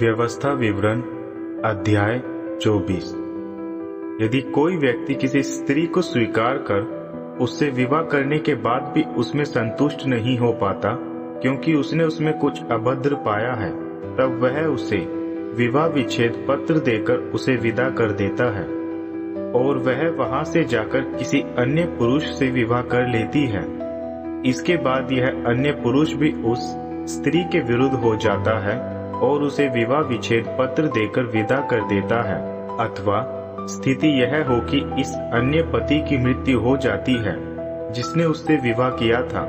व्यवस्था विवरण अध्याय 24। यदि कोई व्यक्ति किसी स्त्री को स्वीकार कर उससे विवाह करने के बाद भी उसमें संतुष्ट नहीं हो पाता क्योंकि उसने उसमें कुछ अभद्र पाया है, तब वह उसे विवाह विच्छेद पत्र देकर उसे विदा कर देता है और वह वहां से जाकर किसी अन्य पुरुष से विवाह कर लेती है। इसके बाद यह अन्य पुरुष भी उस स्त्री के विरुद्ध हो जाता है और उसे विवाह विच्छेद पत्र देकर विदा कर देता है, अथवा स्थिति यह हो कि इस अन्य पति की मृत्यु हो जाती है जिसने उससे विवाह किया था।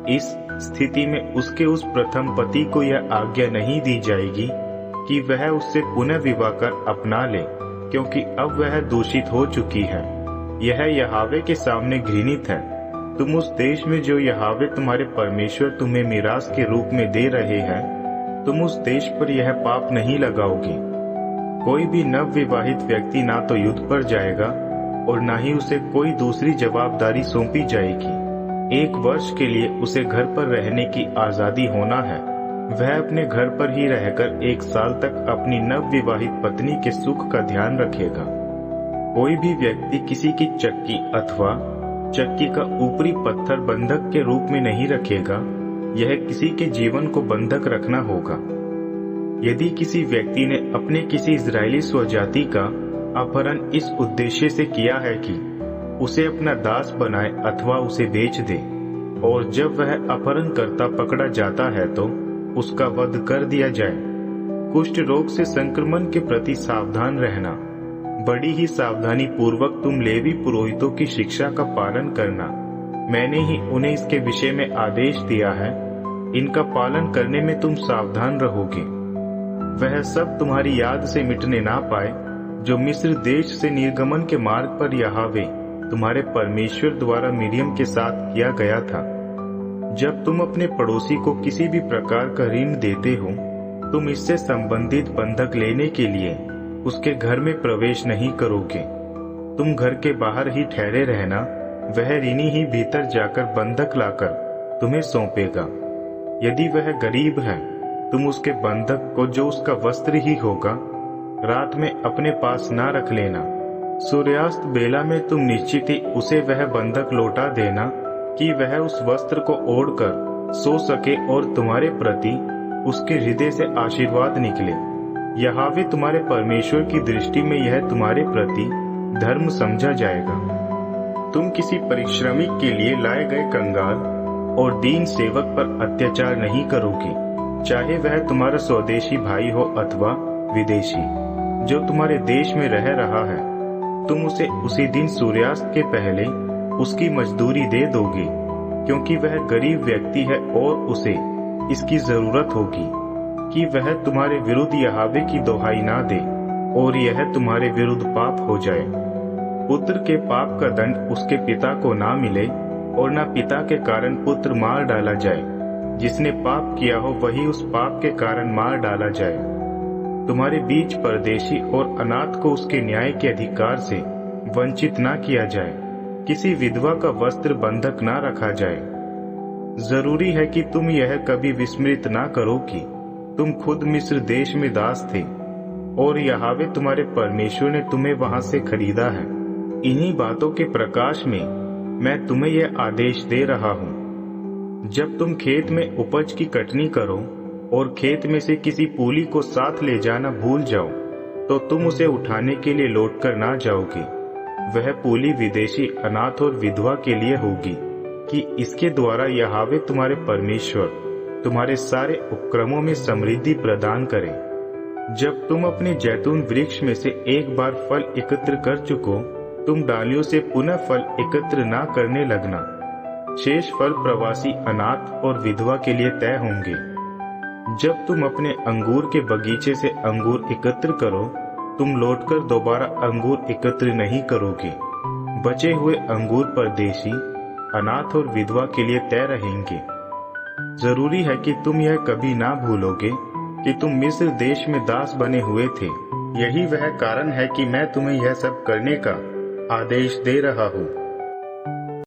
इस स्थिति में उसके उस प्रथम पति को यह आज्ञा नहीं दी जाएगी कि वह उससे पुनः विवाह कर अपना ले, क्योंकि अब वह दूषित हो चुकी है। यह यहोवा के सामने घृणित है। तुम उस देश में जो यहोवा तुम्हारे परमेश्वर तुम्हें मिरास के रूप में दे रहे हैं, तुम उस देश पर यह पाप नहीं लगाओगे। कोई भी नव विवाहित व्यक्ति ना तो युद्ध पर जाएगा और ना ही उसे कोई दूसरी जवाबदारी सौंपी जाएगी। 1 वर्ष के लिए उसे घर पर रहने की आजादी होना है। वह अपने घर पर ही रहकर 1 साल तक अपनी नव विवाहित पत्नी के सुख का ध्यान रखेगा। कोई भी व्यक्ति किसी की चक्की अथवा चक्की का ऊपरी पत्थर बंधक के रूप में नहीं रखेगा। यह किसी के जीवन को बंधक रखना होगा। यदि किसी व्यक्ति ने अपने किसी इजरायली स्वजाति का अपहरण इस उद्देश्य से किया है कि उसे अपना दास बनाए अथवा उसे बेच दे, और जब वह अपहरणकर्ता पकड़ा जाता है तो उसका वध कर दिया जाए। कुष्ठ रोग से संक्रमण के प्रति सावधान रहना। बड़ी ही सावधानी पूर्वक तुम लेवी पुरोहितों की शिक्षा का पालन करना। मैंने ही उन्हें इसके विषय में आदेश दिया है। इनका पालन करने में तुम सावधान रहोगे। वह सब तुम्हारी याद से मिटने ना पाए जो मिस्र देश से निर्गमन के मार्ग पर यहोवा तुम्हारे परमेश्वर द्वारा मिरियम के साथ किया गया था। जब तुम अपने पड़ोसी को किसी भी प्रकार का ऋण देते हो, तुम इससे संबंधित बंधक लेने के लिए उसके घर में प्रवेश नहीं करोगे। तुम घर के बाहर ही ठहरे रहना। वह ऋणी ही भीतर जाकर बंधक लाकर तुम्हें सौंपेगा। यदि वह गरीब है, तुम उसके बंधक को, जो उसका वस्त्र ही होगा, रात में अपने पास ना रख लेना। सूर्यास्त बेला में तुम निश्चित ही उसे वह बंधक लौटा देना कि वह उस वस्त्र को ओढ़कर सो सके और तुम्हारे प्रति उसके हृदय से आशीर्वाद निकले। यहोवा तुम्हारे परमेश्वर की दृष्टि में यह तुम्हारे प्रति धर्म समझा जाएगा। तुम किसी परिश्रमिक के लिए लाए गए कंगाल और दीन सेवक पर अत्याचार नहीं करोगे, चाहे वह तुम्हारा स्वदेशी भाई हो अथवा विदेशी जो तुम्हारे देश में रह रहा है। तुम उसे उसी दिन सूर्यास्त के पहले उसकी मजदूरी दे दोगे, क्योंकि वह गरीब व्यक्ति है और उसे इसकी जरूरत होगी कि वह तुम्हारे विरुद्ध यहोवा की दोहाई ना दे और यह तुम्हारे विरुद्ध पाप हो जाए। पुत्र के पाप का दंड उसके पिता को ना मिले और न पिता के कारण पुत्र मार डाला जाए। जिसने पाप किया हो वही उस पाप के कारण मार डाला जाए। तुम्हारे बीच परदेशी और अनाथ को उसके न्याय के अधिकार से वंचित ना किया जाए। किसी विधवा का वस्त्र बंधक ना रखा जाए। जरूरी है कि तुम यह कभी विस्मृत ना करो कि तुम खुद मिस्र देश में दास थे और यहोवा तुम्हारे परमेश्वर ने तुम्हें वहां से खरीदा है। इन्हीं बातों के प्रकाश में मैं तुम्हें यह आदेश दे रहा हूँ। जब तुम खेत में उपज की कटनी करो और खेत में से किसी पूली को साथ ले जाना भूल जाओ, तो तुम उसे उठाने के लिए लौट कर ना जाओगे। वह पूली विदेशी, अनाथ और विधवा के लिए होगी कि इसके द्वारा यहोवा तुम्हारे परमेश्वर तुम्हारे सारे उपक्रमों में समृद्धि प्रदान करे। जब तुम अपने जैतून वृक्ष में से एक बार फल एकत्र कर चुको, तुम डालियों से पुनः फल एकत्र ना करने लगना। शेष फल प्रवासी, अनाथ और विधवा के लिए तय होंगे। जब तुम अपने अंगूर के बगीचे से अंगूर एकत्र करो, तुम लौटकर दोबारा अंगूर एकत्र नहीं करोगे। बचे हुए अंगूर परदेशी, अनाथ और विधवा के लिए तय रहेंगे। जरूरी है कि तुम यह कभी ना भूलोगे कि तुम मिस्र देश में दास बने हुए थे। यही वह कारण है कि मैं तुम्हें यह सब करने का आदेश दे रहा हूँ।